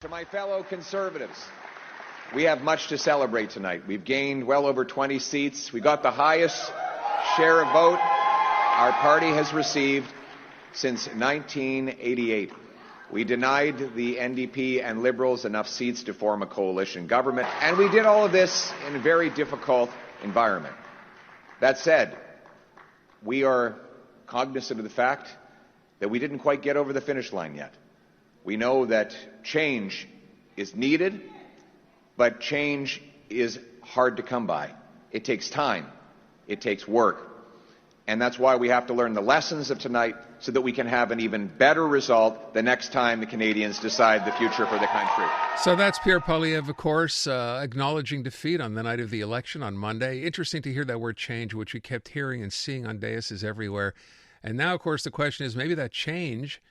To my fellow Conservatives, we have much to celebrate tonight. We've gained well over 20 seats. We got the highest share of vote our party has received since 1988. We denied the NDP and Liberals enough seats to form a coalition government, and we did all of this in a very difficult environment. That said, we are cognizant of the fact that we didn't quite get over the finish line yet. We know that change is needed, but change is hard to come by. It takes time. It takes work. And that's why we have to learn the lessons of tonight so that we can have an even better result the next time the Canadians decide the future for the country. So that's Pierre Poilievre, of course, acknowledging defeat on the night of the election on Monday. Interesting to hear that word change, which we kept hearing and seeing on daises everywhere. And now, of course, the question is maybe that change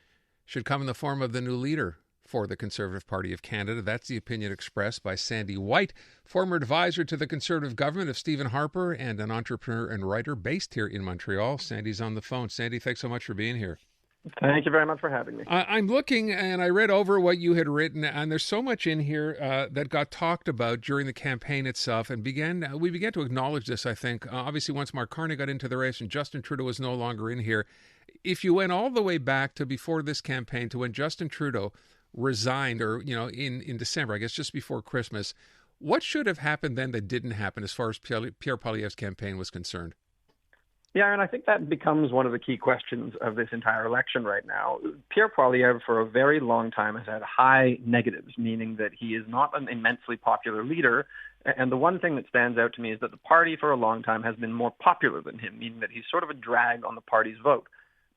should come in the form of the new leader for the Conservative Party of Canada. That's the opinion expressed by Sandy White, former advisor to the Conservative government of Stephen Harper and an entrepreneur and writer based here in Montreal. Sandy's on the phone. Sandy, thanks so much for being here. Thank you very much for having me. I'm looking, and I read over what you had written, and there's so much in here that got talked about during the campaign itself, and we began to acknowledge this, I think. Obviously, once Mark Carney got into the race and Justin Trudeau was no longer in here, if you went all the way back to before this campaign, to when Justin Trudeau resigned, or, in December, I guess just before Christmas, what should have happened then that didn't happen as far as Pierre Poilievre's campaign was concerned? Yeah, and I think that becomes one of the key questions of this entire election right now. Pierre Poilievre, for a very long time, has had high negatives, meaning that he is not an immensely popular leader. And the one thing that stands out to me is that the party for a long time has been more popular than him, meaning that he's sort of a drag on the party's vote.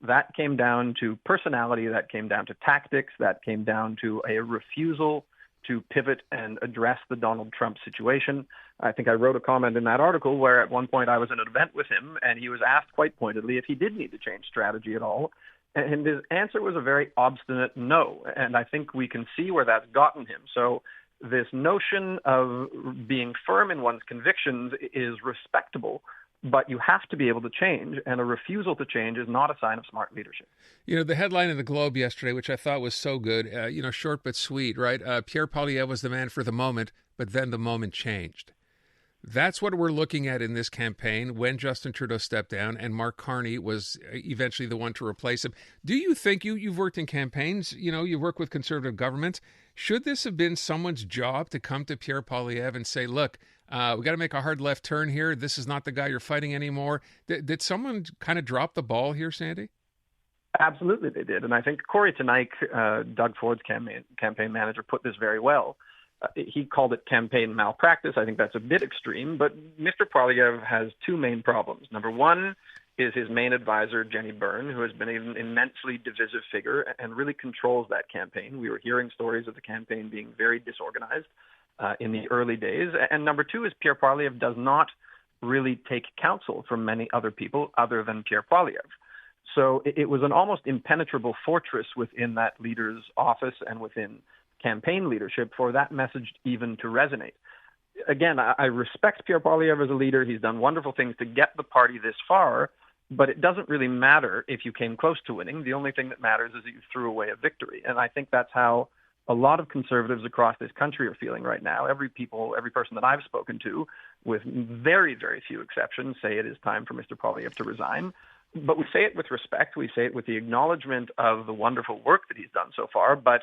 That came down to personality, that came down to tactics, that came down to a refusal to pivot and address the Donald Trump situation. I think I wrote a comment in that article where at one point I was at an event with him and he was asked quite pointedly if he did need to change strategy at all. And his answer was a very obstinate no. And I think we can see where that's gotten him. So this notion of being firm in one's convictions is respectable, but you have to be able to change, and a refusal to change is not a sign of smart leadership. The headline in the Globe yesterday, which I thought was so good, short but sweet, right? Pierre Poilievre was the man for the moment, but then the moment changed. That's what we're looking at in this campaign when Justin Trudeau stepped down and Mark Carney was eventually the one to replace him. Do you think, you've worked in campaigns, you work with Conservative governments, should this have been someone's job to come to Pierre Poilievre and say, look, we got to make a hard left turn here. This is not the guy you're fighting anymore. Did someone kind of drop the ball here, Sandy? Absolutely, they did. And I think Corey Tenike, Doug Ford's campaign manager, put this very well. He called it campaign malpractice. I think that's a bit extreme. But Mr. Poilievre has two main problems. Number one is his main advisor, Jenny Byrne, who has been an immensely divisive figure and really controls that campaign. We were hearing stories of the campaign being very disorganized in the early days. And number two is Pierre Poilievre does not really take counsel from many other people other than Pierre Poilievre. So it was an almost impenetrable fortress within that leader's office and within campaign leadership for that message even to resonate. Again, I respect Pierre Poilievre as a leader. He's done wonderful things to get the party this far, but it doesn't really matter if you came close to winning. The only thing that matters is that you threw away a victory. And I think that's how a lot of Conservatives across this country are feeling right now. Every person that I've spoken to, with very, very few exceptions, say it is time for Mr. Poilievre to resign. But we say it with respect. We say it with the acknowledgement of the wonderful work that he's done so far. But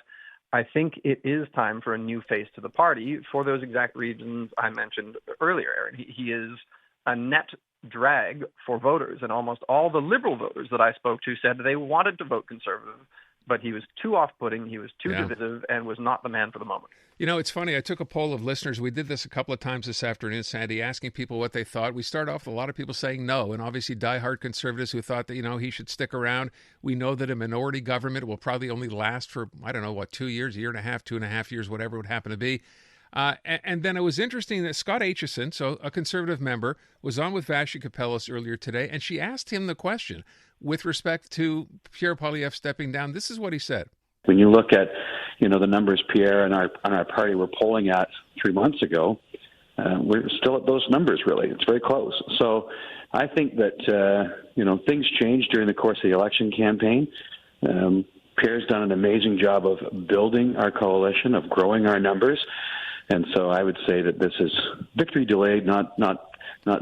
I think it is time for a new face to the party for those exact reasons I mentioned earlier, Aaron. He is a net drag for voters, and almost all the Liberal voters that I spoke to said they wanted to vote Conservative, but he was too off-putting, he was too divisive, and was not the man for the moment. It's funny. I took a poll of listeners. We did this a couple of times this afternoon, Sandy, asking people what they thought. We started off with a lot of people saying no, and obviously diehard Conservatives who thought that, he should stick around. We know that a minority government will probably only last for, 2 years, a year and a half, 2.5 years, whatever it would happen to be. And then it was interesting that Scott Aitchison, so a Conservative member, was on with Vassy Kapelos earlier today, and she asked him the question with respect to Pierre Poilievre stepping down. This is what he said. When you look at, the numbers Pierre and our party were polling at 3 months ago, we're still at those numbers, really. It's very close. So I think that, things changed during the course of the election campaign. Pierre's done an amazing job of building our coalition, of growing our numbers. And so I would say that this is victory delayed, not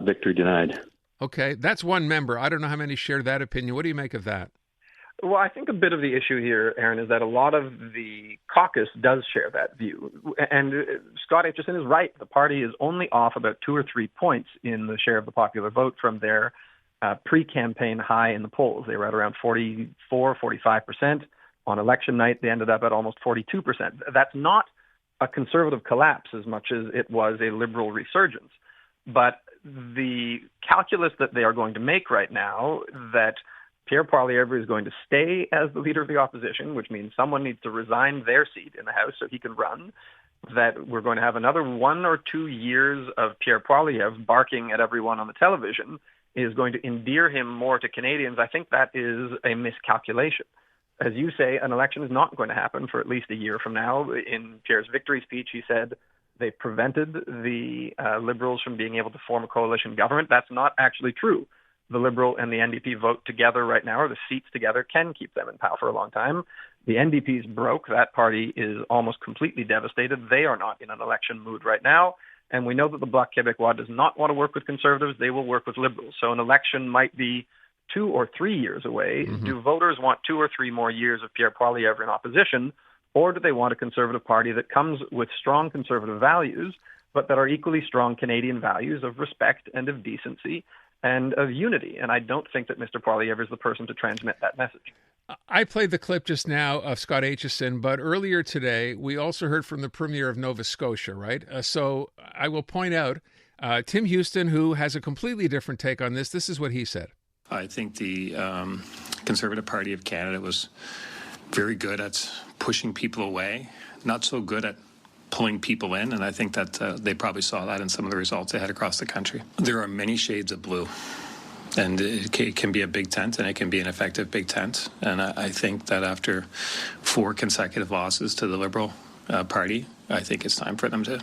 victory denied. Okay, that's one member. I don't know how many share that opinion. What do you make of that? Well, I think a bit of the issue here, Aaron, is that a lot of the caucus does share that view. And Scott Aitchison is right. The party is only off about 2 or 3 points in the share of the popular vote from their pre-campaign high in the polls. They were at around 44, 45%. On election night, they ended up at almost 42%. That's not a conservative collapse as much as it was a liberal resurgence. But the calculus that they are going to make right now, that Pierre Poilievre is going to stay as the leader of the opposition, which means someone needs to resign their seat in the House so he can run, that we're going to have another 1 or 2 years of Pierre Poilievre barking at everyone on the television is going to endear him more to Canadians. I think that is a miscalculation. As you say, an election is not going to happen for at least a year from now. In Pierre's victory speech, he said they prevented the Liberals from being able to form a coalition government. That's not actually true. The Liberal and the NDP vote together right now, or the seats together, can keep them in power for a long time. The NDP's broke. That party is almost completely devastated. They are not in an election mood right now. And we know that the Bloc Québécois does not want to work with Conservatives. They will work with Liberals. So an election might be 2 or 3 years away. Mm-hmm. Do voters want 2 or 3 more years of Pierre Poilievre in opposition, or do they want a Conservative Party that comes with strong Conservative values, but that are equally strong Canadian values of respect and of decency and of unity? And I don't think that Mr. Poilievre is the person to transmit that message. I played the clip just now of Scott Aitchison, but earlier today we also heard from the Premier of Nova Scotia, right? So I will point out Tim Houston, who has a completely different take on this. This is what he said. I think the Conservative Party of Canada was very good at pushing people away, not so good at pulling people in, and I think that they probably saw that in some of the results they had across the country. There are many shades of blue, and it can be a big tent, and it can be an effective big tent, and I think that after 4 consecutive losses to the Liberal Party, I think it's time for them to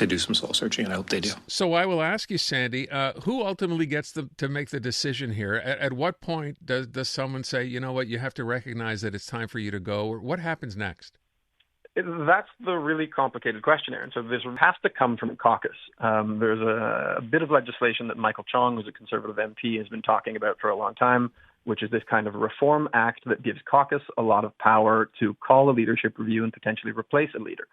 do some soul searching, and I hope they do. So I will ask you, Sandy, who ultimately gets to make the decision here? At what point does someone say, you know what, you have to recognize that it's time for you to go, or what happens next? That's the really complicated question, Aaron. So this has to come from caucus. There's a bit of legislation that Michael Chong, who's a Conservative MP, has been talking about for a long time, which is this kind of reform act that gives caucus a lot of power to call a leadership review and potentially replace a leader.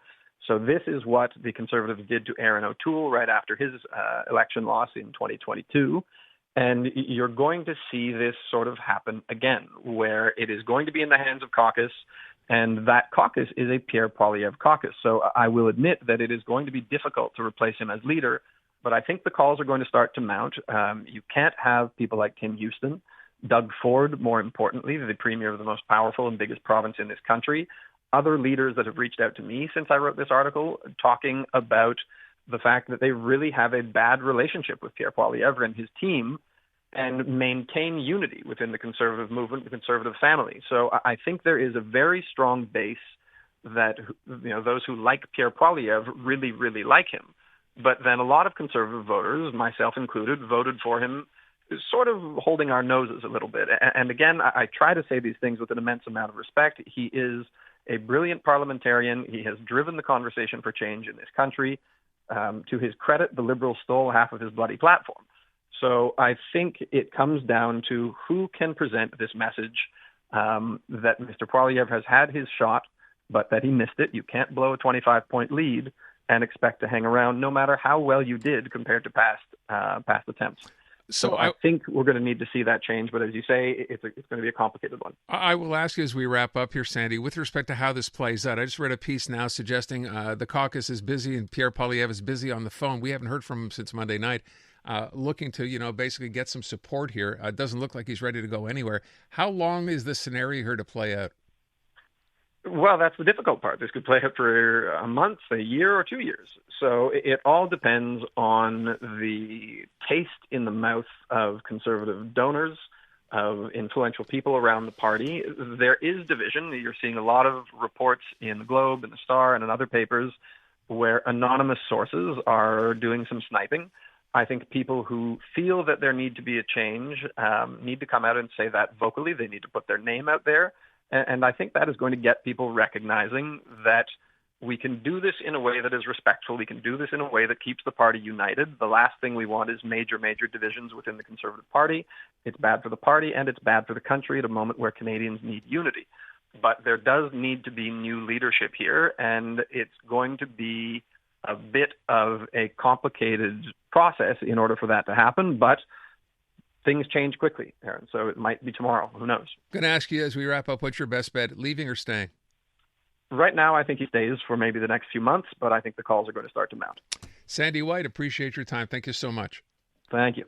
So this is what the Conservatives did to Aaron O'Toole right after his election loss in 2022. And you're going to see this sort of happen again, where it is going to be in the hands of caucus, and that caucus is a Pierre Poilievre caucus. So I will admit that it is going to be difficult to replace him as leader, but I think the calls are going to start to mount. You can't have people like Tim Houston, Doug Ford, more importantly, the premier of the most powerful and biggest province in this country, other leaders that have reached out to me since I wrote this article talking about the fact that they really have a bad relationship with Pierre Poilievre and his team and maintain unity within the Conservative movement, the Conservative family. So I think there is a very strong base that, you know, those who like Pierre Poilievre really, really like him. But then a lot of Conservative voters, myself included, voted for him sort of holding our noses a little bit. And again, I try to say these things with an immense amount of respect. He is a brilliant parliamentarian. He has driven the conversation for change in this country. To his credit, the Liberals stole half of his bloody platform. So I think it comes down to who can present this message that Mr. Poilievre has had his shot, but that he missed it. You can't blow a 25-point lead and expect to hang around, no matter how well you did compared to past attempts. So I think we're going to need to see that change. But as you say, it's going to be a complicated one. I will ask you as we wrap up here, Sandy, with respect to how this plays out. I just read a piece now suggesting the caucus is busy and Pierre Poilievre is busy on the phone. We haven't heard from him since Monday night, looking to, basically get some support here. It doesn't look like he's ready to go anywhere. How long is this scenario here to play out? Well, that's the difficult part. This could play out for a month, a year, or 2 years. So it all depends on the taste in the mouth of Conservative donors, of influential people around the party. There is division. You're seeing a lot of reports in the Globe and the Star and in other papers where anonymous sources are doing some sniping. I think people who feel that there need to be a change need to come out and say that vocally. They need to put their name out there. And I think that is going to get people recognizing that we can do this in a way that is respectful. We can do this in a way that keeps the party united. The last thing we want is major divisions within the Conservative Party. It's bad for the party and it's bad for the country at a moment where Canadians need unity. But there does need to be new leadership here, and it's going to be a bit of a complicated process in order for that to happen. But things change quickly, Aaron, so it might be tomorrow. Who knows? I'm going to ask you as we wrap up, what's your best bet, leaving or staying? Right now, I think he stays for maybe the next few months, but I think the calls are going to start to mount. Sandy White, appreciate your time. Thank you so much. Thank you.